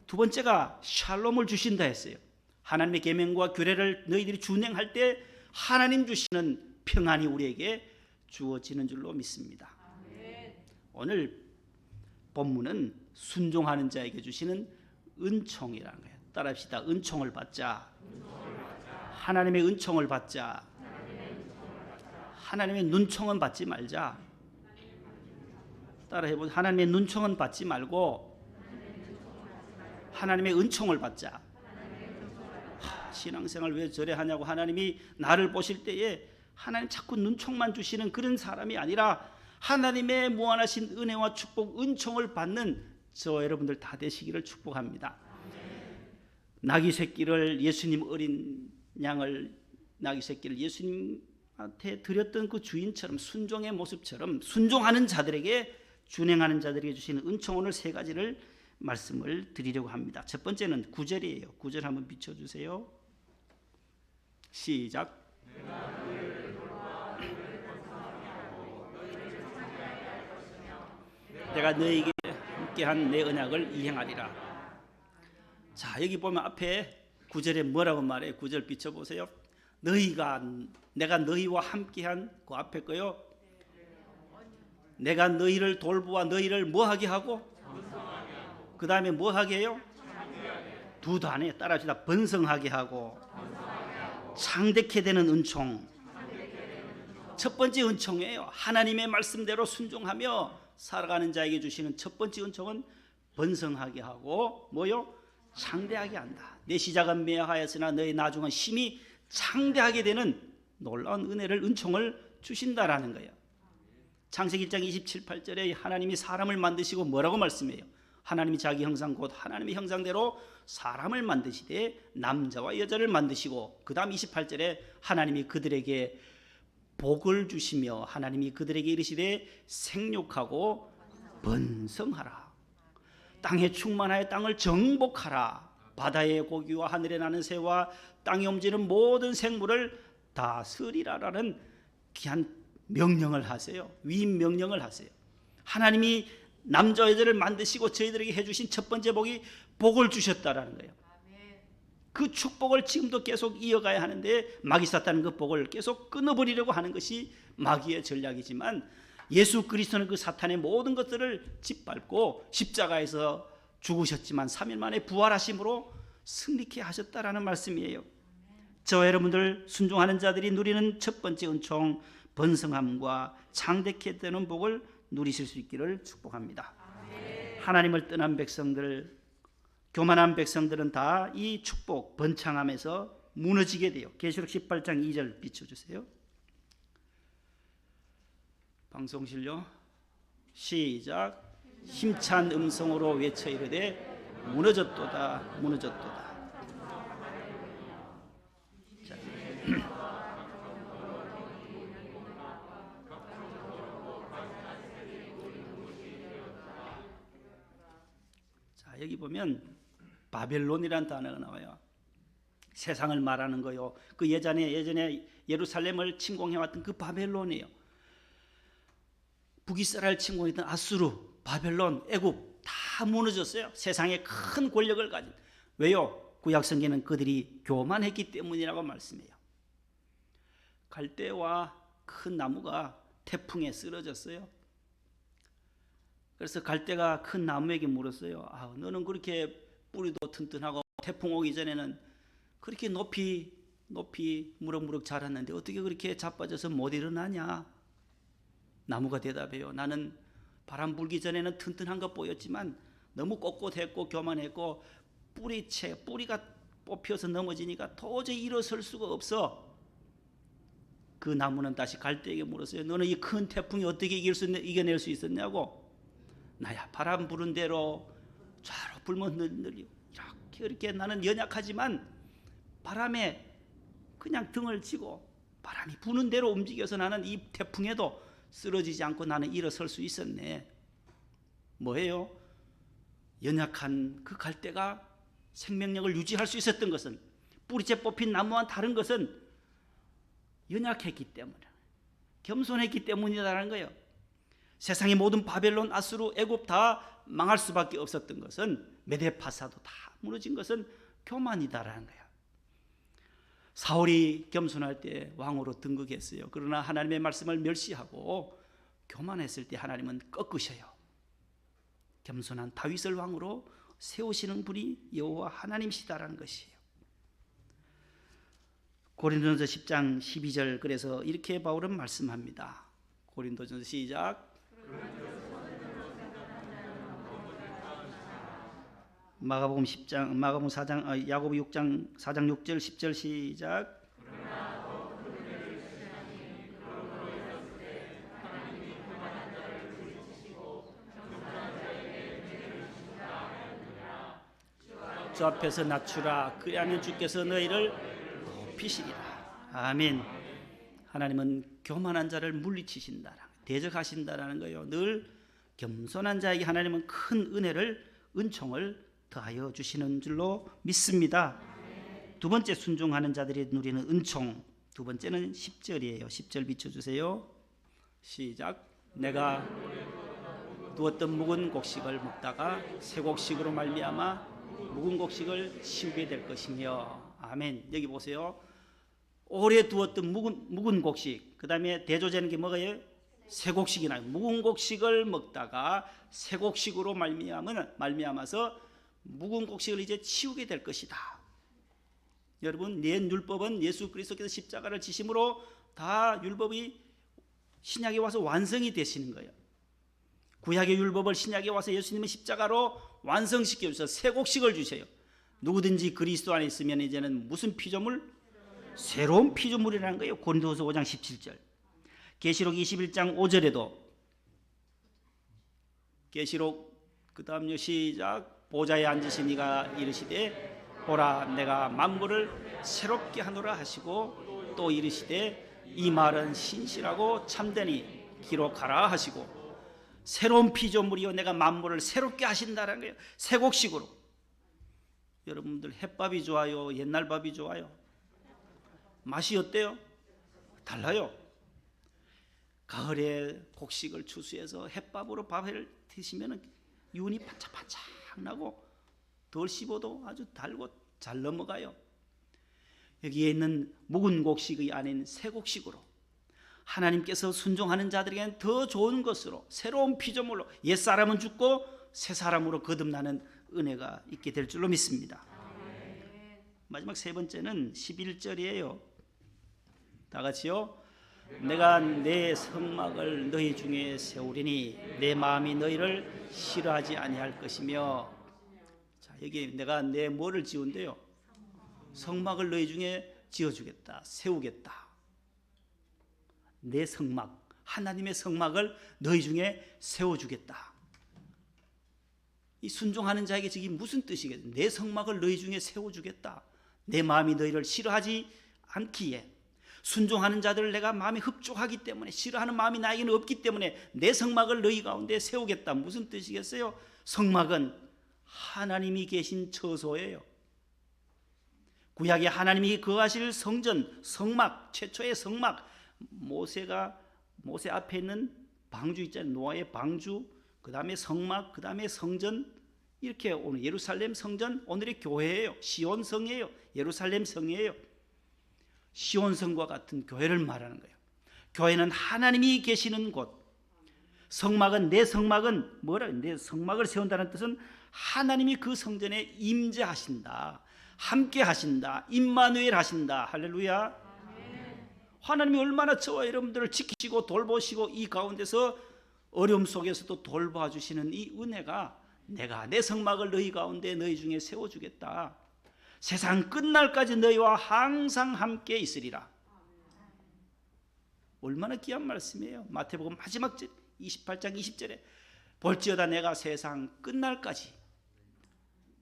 2번째가 샬롬을 주신다 했어요. 하나님의 계명과 규례를 너희들이 준행할 때 하나님 주시는 평안이 우리에게 주어지는 줄로 믿습니다. 오늘 본문은 순종하는 자에게 주시는 은총이라는 거예요. 따라합시다. 은총을 받자. 하나님의 은총을 받자. 하나님의 눈총은 받지 말자. 따라해보세요. 하나님의 눈총은 받지 말고 하나님의 은총을 받자. 신앙생활 왜 저래 하냐고 하나님이 나를 보실 때에 하나님 자꾸 눈총만 주시는 그런 사람이 아니라 하나님의 무한하신 은혜와 축복, 은총을 받는 저 여러분들 다 되시기를 축복합니다. 나귀 새끼를 예수님 어린 양을 나귀 새끼를 예수님한테 드렸던 그 주인처럼 순종의 모습처럼 순종하는 자들에게 준행하는 자들에게 주시는 은총 오늘 3가지를 말씀을 드리려고 합니다. 첫 번째는 9절이에요. 9절 한번 비춰주세요. 시작. 내가 너에게 함께한 내 언약을 이행하리라. 자, 여기 보면 앞에 9절에 뭐라고 말해요? 9절 비춰보세요. 내가 너희와 함께한 그 앞에 거요. 내가 너희를 돌보아 너희를 뭐하게 하고 그 다음에 뭐하게 해요? 2 단에 따라합시다. 번성하게 하고 창대케 되는 은총. 첫 번째 은총이에요. 하나님의 말씀대로 순종하며 살아가는 자에게 주시는 첫 번째 은총은 번성하게 하고 뭐요? 창대하게 한다. 내 시작은 미약하였으나 너의 나중은 심히 창대하게 되는 놀라운 은혜를 은총을 주신다라는 거예요. 창세기 1장 27, 8절에 하나님이 사람을 만드시고 뭐라고 말씀해요? 하나님이 자기 형상 곧 하나님의 형상대로 사람을 만드시되 남자와 여자를 만드시고 그 다음 28절에 하나님이 그들에게 복을 주시며 하나님이 그들에게 이르시되 생육하고 번성하라. 땅에 충만하여 땅을 정복하라. 바다의 고기와 하늘에 나는 새와 땅에 움직이는 모든 생물을 다스리라라는 귀한 명령을 하세요. 위임 명령을 하세요. 하나님이 남자 여자를 만드시고 저희들에게 해주신 첫 번째 복이 복을 주셨다라는 거예요. 그 축복을 지금도 계속 이어가야 하는데 마귀 사탄은 그 복을 계속 끊어버리려고 하는 것이 마귀의 전략이지만 예수 그리스도는 그 사탄의 모든 것들을 짓밟고 십자가에서 죽으셨지만 3일 만에 부활하심으로 승리케 하셨다라는 말씀이에요. 저와 여러분들 순종하는 자들이 누리는 첫 번째 은총 번성함과 창대케 되는 복을 누리실 수 있기를 축복합니다. 하나님을 떠난 백성들, 교만한 백성들은 다 이 축복 번창함에서 무너지게 돼요. 계시록 18장 2절 비춰주세요. 방송실요. 시작. 힘찬 음성으로 외쳐 이르되 무너졌도다 무너졌도다. 여기 보면 바벨론이라는 단어가 나와요. 세상을 말하는 거요. 그 예전에 예루살렘을 침공해왔던 그 바벨론이에요. 북이스라엘 침공했던 아수르, 바벨론, 애굽 다 무너졌어요. 세상에 큰 권력을 가진. 왜요? 구약성경은 그들이 교만했기 때문이라고 말씀해요. 갈대와 큰 나무가 태풍에 쓰러졌어요. 그래서 갈대가 큰 나무에게 물었어요. 아, 너는 그렇게 뿌리도 튼튼하고 태풍 오기 전에는 그렇게 높이 무럭무럭 자랐는데 어떻게 그렇게 자빠져서 못 일어나냐? 나무가 대답해요. 나는 바람 불기 전에는 튼튼한 것 보였지만 너무 꼿꼿했고 교만했고 뿌리가 뽑혀서 넘어지니까 도저히 일어설 수가 없어. 그 나무는 다시 갈대에게 물었어요. 너는 이 큰 태풍이 어떻게 이겨낼 수 있었냐고. 나야 바람 부는 대로 좌로 불면 흔들리고 이렇게 나는 연약하지만 바람에 그냥 등을 지고 바람이 부는 대로 움직여서 나는 이 태풍에도 쓰러지지 않고 나는 일어설 수 있었네. 뭐예요? 연약한 그 갈대가 생명력을 유지할 수 있었던 것은, 뿌리째 뽑힌 나무와 다른 것은 연약했기 때문에, 겸손했기 때문이라는 거예요. 세상의 모든 바벨론, 아수르, 애굽 다 망할 수밖에 없었던 것은, 메데파사도 다 무너진 것은 교만이다라는 거예요. 사울이 겸손할 때 왕으로 등극했어요. 그러나 하나님의 말씀을 멸시하고 교만했을 때 하나님은 꺾으셔요. 겸손한 다윗을 왕으로 세우시는 분이 여호와 하나님이시다라는 것이에요. 고린도전서 10장 12절, 그래서 이렇게 바울은 말씀합니다. 고린도전서 시작. 야고보 6장 4장 6절 10절 시작. 주 앞에서 낮추라. 그리하면 주께서 너희를 높이시리라. 아멘. 하나님은 교만한 자를 물리치신다, 대적하신다라는 거예요. 늘 겸손한 자에게 하나님은 큰 은총을 더하여 주시는 줄로 믿습니다. 두 번째, 순종하는 자들이 누리는 은총. 두 번째는 10절이에요. 10절 비춰주세요. 시작. 내가 두었던 묵은 곡식을 먹다가 새 곡식으로 말미암아 묵은 곡식을 치우게 될 것이며. 아멘. 여기 보세요. 오래 두었던 묵은 곡식, 그 다음에 대조되는 게 뭐예요? 새 곡식이 나요. 묵은 곡식을 먹다가 새 곡식으로 말미암아서 묵은 곡식을 이제 치우게 될 것이다. 여러분, 옛 율법은 예수 그리스도께서 십자가를 지심으로 다 율법이 신약에 와서 완성이 되시는 거예요. 구약의 율법을 신약에 와서 예수님은 십자가로 완성시켜 주셔서 새 곡식을 주셔요. 누구든지 그리스도 안에 있으면 이제는 무슨 피조물? 새로운 피조물이라는 거예요. 고린도후서 5장 17절. 계시록 21장 5절에도, 계시록 그 다음요 시작. 보좌에 앉으신 이가 이르시되 보라 내가 만물을 새롭게 하노라 하시고, 또 이르시되 이 말은 신실하고 참되니 기록하라 하시고, 새로운 피조물이요 내가 만물을 새롭게 하신다라는 거예요. 새 곡식으로. 여러분들 햇밥이 좋아요? 옛날 밥이 좋아요? 맛이 어때요? 달라요. 가을에 곡식을 추수해서 햇밥으로 밥을 드시면 윤이 반짝반짝 나고 덜 씹어도 아주 달고 잘 넘어가요. 여기에 있는 묵은 곡식이 아닌 새 곡식으로 하나님께서 순종하는 자들에게는 더 좋은 것으로, 새로운 피조물로, 옛사람은 죽고 새사람으로 거듭나는 은혜가 있게 될 줄로 믿습니다. 마지막 세 번째는 11절이에요. 다 같이요. 내가 내 성막을 너희 중에 세우리니 내 마음이 너희를 싫어하지 아니할 것이며. 자, 여기 내가 내 뭐를 지운대요? 성막을 너희 중에 지어주겠다, 세우겠다. 내 성막, 하나님의 성막을 너희 중에 세워주겠다. 이 순종하는 자에게 저게 무슨 뜻이겠어요? 내 성막을 너희 중에 세워주겠다. 내 마음이 너희를 싫어하지 않기에, 순종하는 자들을 내가 마음이 흡족하기 때문에, 싫어하는 마음이 나에게는 없기 때문에 내 성막을 너희 가운데 세우겠다. 무슨 뜻이겠어요? 성막은 하나님이 계신 처소예요. 구약에 하나님이 거하실 성전, 성막, 최초의 성막, 모세 앞에 있는 방주 있잖아요. 노아의 방주, 그 다음에 성막, 그 다음에 성전, 이렇게 오늘 예루살렘 성전, 오늘의 교회예요. 시온성이에요. 예루살렘 성이에요. 시온성과 같은 교회를 말하는 거예요. 교회는 하나님이 계시는 곳. 성막은, 내 성막은 뭐라? 내 성막을 세운다는 뜻은 하나님이 그 성전에 임재하신다, 함께 하신다, 임마누엘 하신다. 할렐루야. 하나님이 얼마나 저와 여러분들을 지키시고 돌보시고 이 가운데서 어려움 속에서도 돌봐주시는 이 은혜가, 내가 내 성막을 너희 가운데 너희 중에 세워주겠다, 세상 끝날까지 너희와 항상 함께 있으리라. 얼마나 귀한 말씀이에요. 마태복음 마지막 28장 20절에 볼지어다 내가 세상 끝날까지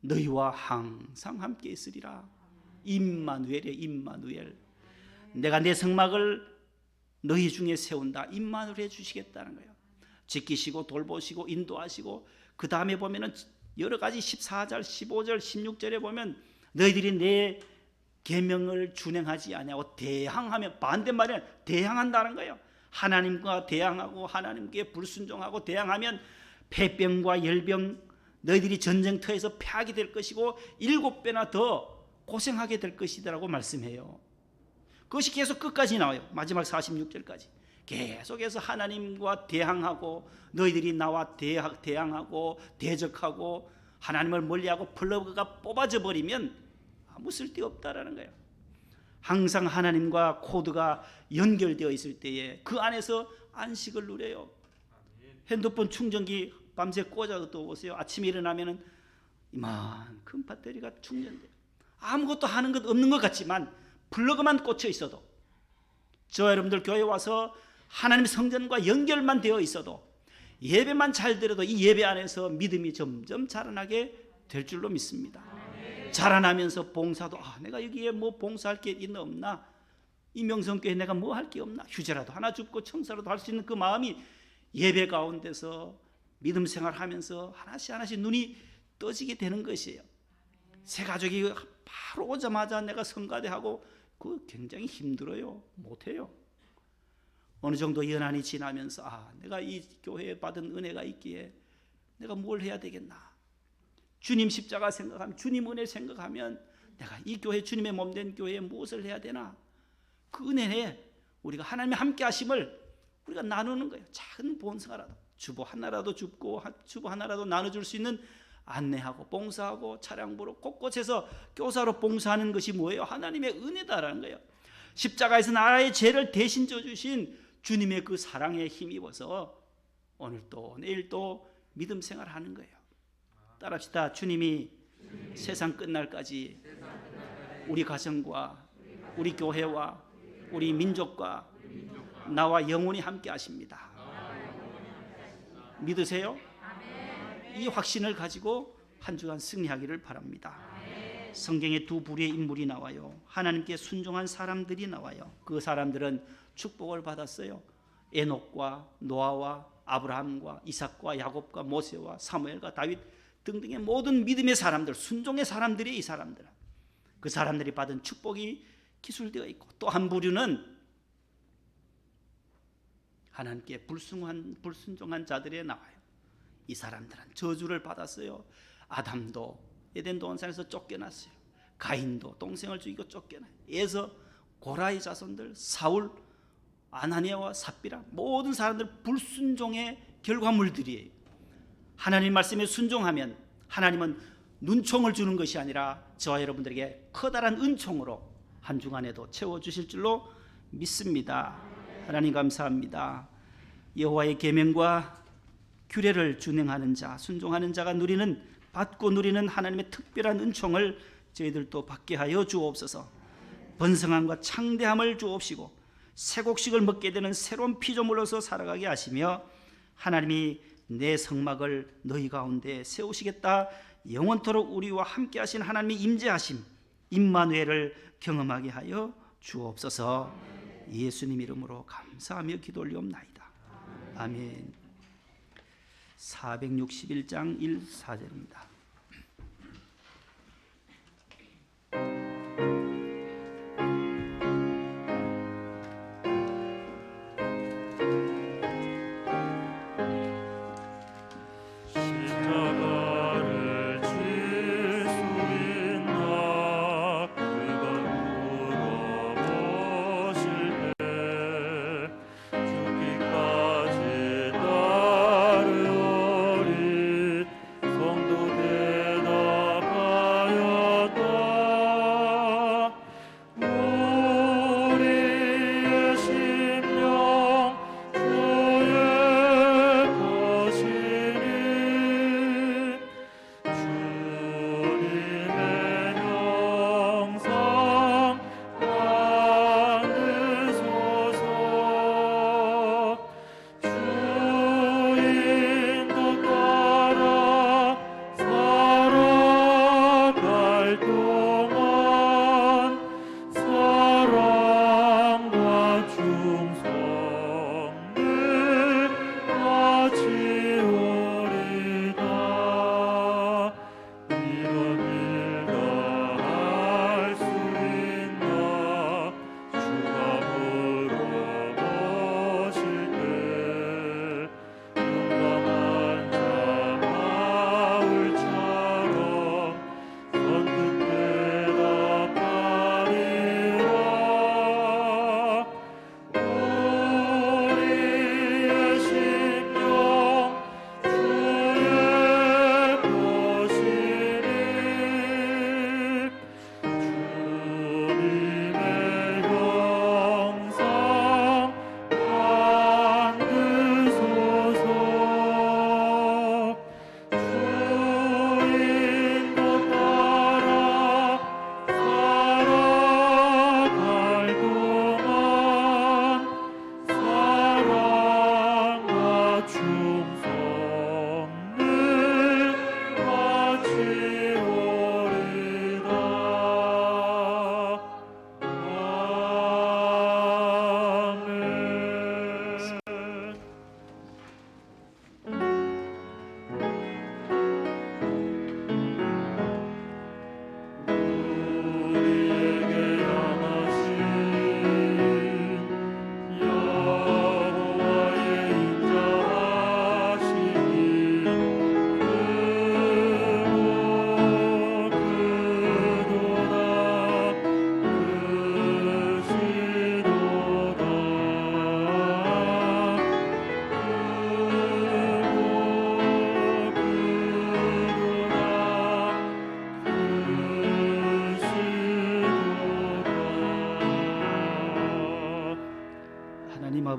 너희와 항상 함께 있으리라. 임마누엘이에요. 임마누엘. 내가 내 성막을 너희 중에 세운다. 임마누엘 해주시겠다는 거예요. 지키시고 돌보시고 인도하시고, 그 다음에 보면은 여러 가지 14절, 15절, 16절에 보면 너희들이 내 계명을 준행하지 아니하고 대항하면, 반대말에 대항한다는 거예요. 하나님과 대항하고 하나님께 불순종하고 대항하면 폐병과 열병, 너희들이 전쟁터에서 패하게 될 것이고 7배나 더 고생하게 될 것이라고 말씀해요. 그것이 계속 끝까지 나와요. 마지막 46절까지 계속해서 하나님과 대항하고, 너희들이 나와 대항하고 대적하고 하나님을 멀리하고 플러그가 뽑아져 버리면 아무 쓸데없다라는 거예요. 항상 하나님과 코드가 연결되어 있을 때에 그 안에서 안식을 누려요. 핸드폰 충전기 밤새 꽂아도 보세요. 아침에 일어나면 이만큼 배터리가 충전돼요. 아무것도 하는 것 없는 것 같지만 플러그만 꽂혀 있어도, 저 여러분들 교회 와서 하나님 성전과 연결만 되어 있어도, 예배만 잘 드려도 이 예배 안에서 믿음이 점점 자라나게 될 줄로 믿습니다. 자라나면서 봉사도, 내가 여기에 뭐 봉사할 게 있나 없나, 이 명성교회 내가 뭐 할 게 없나, 휴재라도 하나 줍고 청사라도 할 수 있는 그 마음이 예배 가운데서 믿음 생활하면서 하나씩 눈이 떠지게 되는 것이에요. 새 가족이 바로 오자마자 내가 성가대하고, 그거 굉장히 힘들어요. 못해요. 어느 정도 연한이 지나면서 내가 이 교회에 받은 은혜가 있기에 내가 뭘 해야 되겠나, 주님 십자가 생각하면, 주님 은혜 생각하면 내가 이 교회, 주님의 몸된 교회에 무엇을 해야 되나, 그 은혜에 우리가 하나님의 함께 하심을 우리가 나누는 거예요. 작은 본성이라도, 주보 하나라도 줍고 주보 하나라도 나눠줄 수 있는, 안내하고 봉사하고 차량 보러 곳곳에서 교사로 봉사하는 것이 뭐예요? 하나님의 은혜다라는 거예요. 십자가에서 나라의 죄를 대신 져주신 주님의 그 사랑에 힘입어서 오늘도 내일도 믿음 생활하는 거예요. 따라합시다. 주님이 세상 끝날까지 우리 가정과 우리 교회와 우리 민족과 나와 영원히 함께 하십니다. 믿으세요? 이 확신을 가지고 한 주간 승리하기를 바랍니다. 성경에 두 부류의 인물이 나와요. 하나님께 순종한 사람들이 나와요. 그 사람들은 축복을 받았어요. 에녹과 노아와 아브라함과 이삭과 야곱과 모세와 사무엘과 다윗 등등의 모든 믿음의 사람들, 순종의 사람들이, 이 사람들은 그 사람들이 받은 축복이 기술되어 있고, 또 한 부류는 하나님께 불순종한 자들에 나와요. 이 사람들은 저주를 받았어요. 아담도 에덴 동산에서 쫓겨났어요. 가인도 동생을 죽이고 쫓겨나요. 에서 고라의 자손들, 사울, 아나니아와 삽비라, 모든 사람들 불순종의 결과물들이에요. 하나님 말씀에 순종하면 하나님은 눈총을 주는 것이 아니라 저와 여러분들에게 커다란 은총으로 한 주간에도 채워주실 줄로 믿습니다. 하나님 감사합니다. 여호와의 계명과 규례를 준행하는 자, 순종하는 자가 받고 누리는 하나님의 특별한 은총을 저희들도 받게 하여 주옵소서. 번성함과 창대함을 주옵시고 새 곡식을 먹게 되는 새로운 피조물로서 살아가게 하시며, 하나님이 내 성막을 너희 가운데 세우시겠다, 영원토록 우리와 함께 하신 하나님의 임재하심, 임마누엘을 경험하게 하여 주옵소서. 예수님 이름으로 감사하며 기도 올리옵나이다. 아멘. 461장 1, 4절입니다.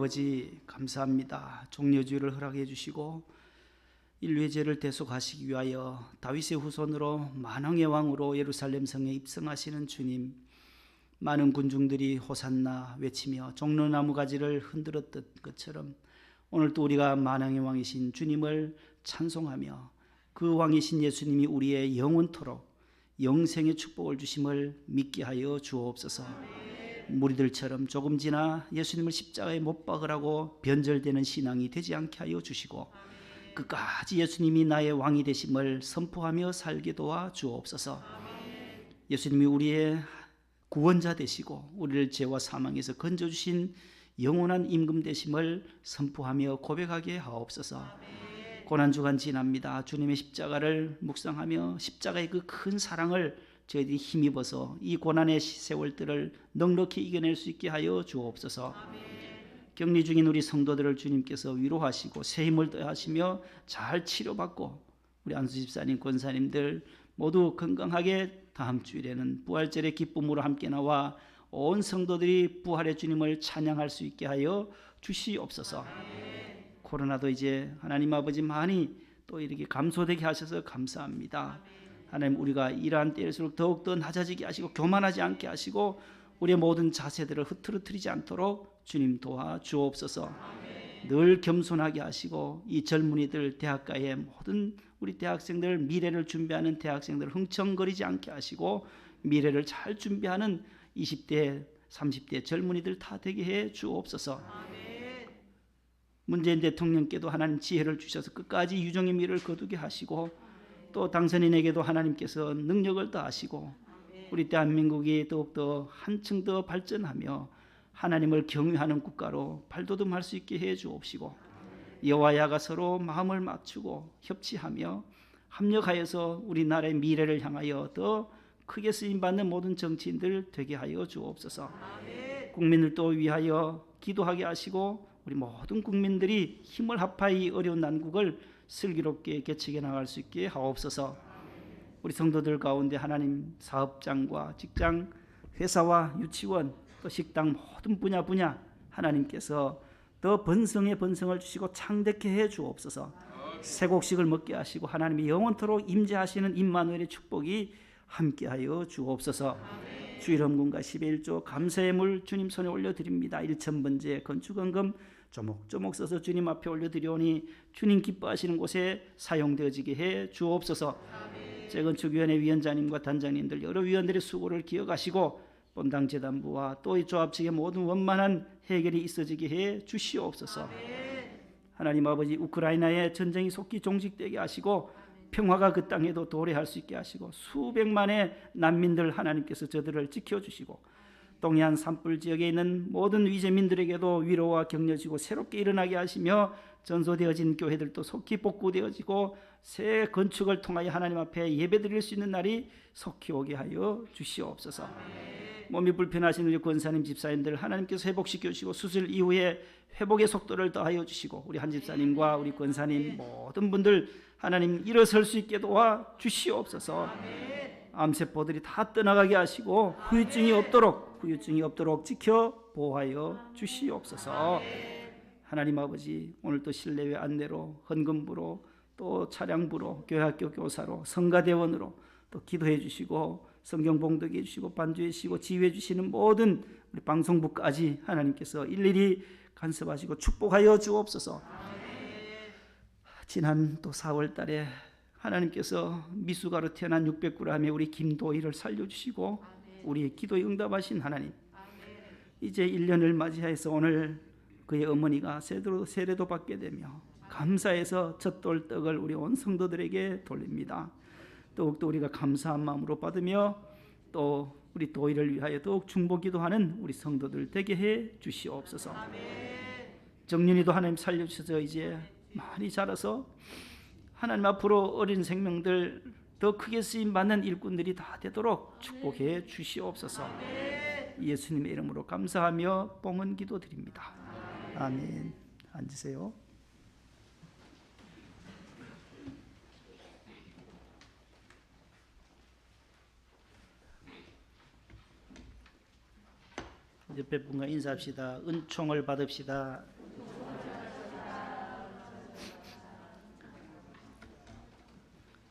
아버지 감사합니다. 종려주의를 허락해 주시고 인류의 죄를 대속하시기 위하여 다윗의 후손으로 만왕의 왕으로 예루살렘 성에 입성하시는 주님, 많은 군중들이 호산나 외치며 종려나무 가지를 흔들었던 것처럼 오늘도 우리가 만왕의 왕이신 주님을 찬송하며 그 왕이신 예수님이 우리의 영원토록 영생의 축복을 주심을 믿게 하여 주옵소서. 무리들처럼 조금 지나 예수님을 십자가에 못 박으라고 변절되는 신앙이 되지 않게 하여 주시고 끝까지 예수님이 나의 왕이 되심을 선포하며 살게 도와 주옵소서. 예수님이 우리의 구원자 되시고 우리를 죄와 사망에서 건져주신 영원한 임금 되심을 선포하며 고백하게 하옵소서. 고난주간 지납니다. 주님의 십자가를 묵상하며 십자가의 그 큰 사랑을 저희들이 힘입어서 이 고난의 세월들을 넉넉히 이겨낼 수 있게 하여 주옵소서. 격리 중인 우리 성도들을 주님께서 위로하시고 새 힘을 더하시며 잘 치료받고 우리 안수 집사님, 권사님들 모두 건강하게 다음 주일에는 부활절의 기쁨으로 함께 나와 온 성도들이 부활의 주님을 찬양할 수 있게 하여 주시옵소서. 코로나도 이제 하나님 아버지 많이 또 이렇게 감소되게 하셔서 감사합니다. 하나님, 우리가 이러한 때일수록 더욱더 낮아지게 하시고 교만하지 않게 하시고 우리의 모든 자세들을 흐트러뜨리지 않도록 주님 도와 주옵소서. 늘 겸손하게 하시고 이 젊은이들, 대학가의 모든 우리 대학생들, 미래를 준비하는 대학생들을 흥청거리지 않게 하시고 미래를 잘 준비하는 20대, 30대 젊은이들 다 되게 해 주옵소서. 문재인 대통령께도 하나님 지혜를 주셔서 끝까지 유정의 미를 거두게 하시고 또 당선인에게도 하나님께서 능력을 더하시고 우리 대한민국이 더욱더 한층 더 발전하며 하나님을 경외하는 국가로 발돋움할 수 있게 해 주옵시고 여호와야가 서로 마음을 맞추고 협치하며 합력하여서 우리나라의 미래를 향하여 더 크게 쓰임받는 모든 정치인들 되게 하여 주옵소서. 국민들도 위하여 기도하게 하시고 우리 모든 국민들이 힘을 합하여 이 어려운 난국을 슬기롭게 개척해 나갈 수 있게 하옵소서. 우리 성도들 가운데 하나님 사업장과 직장, 회사와 유치원, 또 식당 모든 분야 하나님께서 더 번성에 번성을 주시고 창대케 해 주옵소서. 새곡식을 먹게 하시고 하나님이 영원토록 임재하시는 임마누엘의 축복이 함께하여 주옵소서. 주일헌금과 11조 감사의 물 주님 손에 올려드립니다. 1,000번째 건축헌금 조목조목 써서 주님 앞에 올려드리오니 주님 기뻐하시는 곳에 사용되어지게 해 주옵소서. 재건축위원회 위원장님과 단장님들 여러 위원들의 수고를 기억하시고 본당 재단부와 또 이 조합 측의 모든 원만한 해결이 있어지게 해 주시옵소서. 하나님 아버지, 우크라이나의 전쟁이 속히 종식되게 하시고 평화가 그 땅에도 도래할 수 있게 하시고 수백만의 난민들 하나님께서 저들을 지켜주시고 동해안 산불 지역에 있는 모든 위재민들에게도 위로와 격려지고 새롭게 일어나게 하시며 전소되어진 교회들도 속히 복구되어지고 새 건축을 통하여 하나님 앞에 예배드릴 수 있는 날이 속히 오게 하여 주시옵소서. 몸이 불편하신 우리 권사님, 집사님들 하나님께서 회복시켜 주시고 수술 이후에 회복의 속도를 더하여 주시고 우리 한 집사님과 우리 권사님 모든 분들 하나님 일어설 수 있게 도와 주시옵소서. 암세포들이 다 떠나가게 하시고 후유증이 없도록 지켜 보호하여 주시옵소서. 하나님 아버지, 오늘도 실내외 안내로, 헌금부로, 또 차량부로, 교회학교 교사로, 성가대원으로 또 기도해 주시고 성경 봉독해 주시고 반주해 주시고 지휘해 주시는 모든 우리 방송부까지 하나님께서 일일이 간섭하시고 축복하여 주옵소서. 지난 또 4월 달에 하나님께서 미숙아로 태어난 600g의 우리 김도희를 살려주시고 우리의 기도에 응답하신 하나님, 이제 1년을 맞이해서 오늘 그의 어머니가 세례도 받게 되며 감사해서 젖돌 떡을 우리 온 성도들에게 돌립니다. 더욱더 우리가 감사한 마음으로 받으며 또 우리 도희를 위하여 더욱 중보 기도하는 우리 성도들 되게 해 주시옵소서. 정윤이도 하나님 살려주셔서 이제 많이 자라서 하나님 앞으로 어린 생명들 더 크게 쓰임받는 일꾼들이 다 되도록 축복해 주시옵소서. 예수님의 이름으로 감사하며 뽕은 기도드립니다. 아멘. 앉으세요. 옆에 분과 인사합시다. 은총을 받읍시다.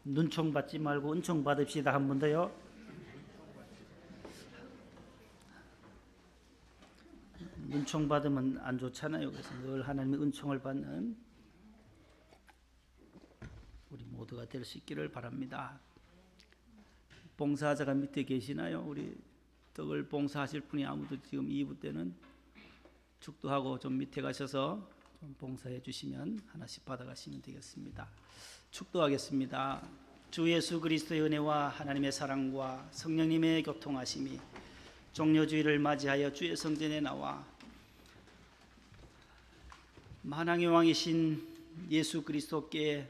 눈총 받지 말고 은총 받읍시다. 한 번 더요. 은총 받으면 안 좋잖아요. 그래서 늘 하나님의 은총을 받는 우리 모두가 될 수 있기를 바랍니다. 봉사자가 밑에 계시나요? 우리 떡을 봉사하실 분이 아무도 지금 2부 때는 축도하고 좀 밑에 가셔서 좀 봉사해 주시면 하나씩 받아가시면 되겠습니다. 축도하겠습니다. 주 예수 그리스도의 은혜와 하나님의 사랑과 성령님의 교통하심이 종려주의를 맞이하여 주의 성전에 나와 만왕의 왕이신 예수 그리스도께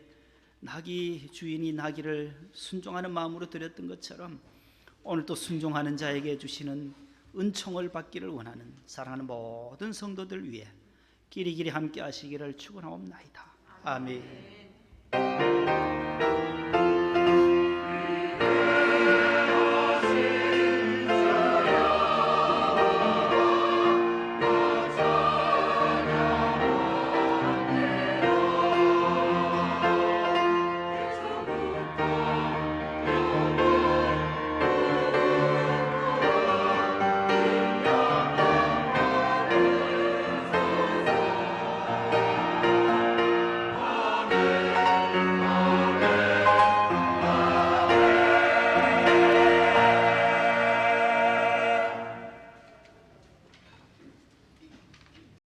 나귀 주인이 나귀를 순종하는 마음으로 드렸던 것처럼 오늘 또 순종하는 자에게 주시는 은총을 받기를 원하는 사랑하는 모든 성도들 위해 길이길이 함께 하시기를 축원하옵나이다. 아멘.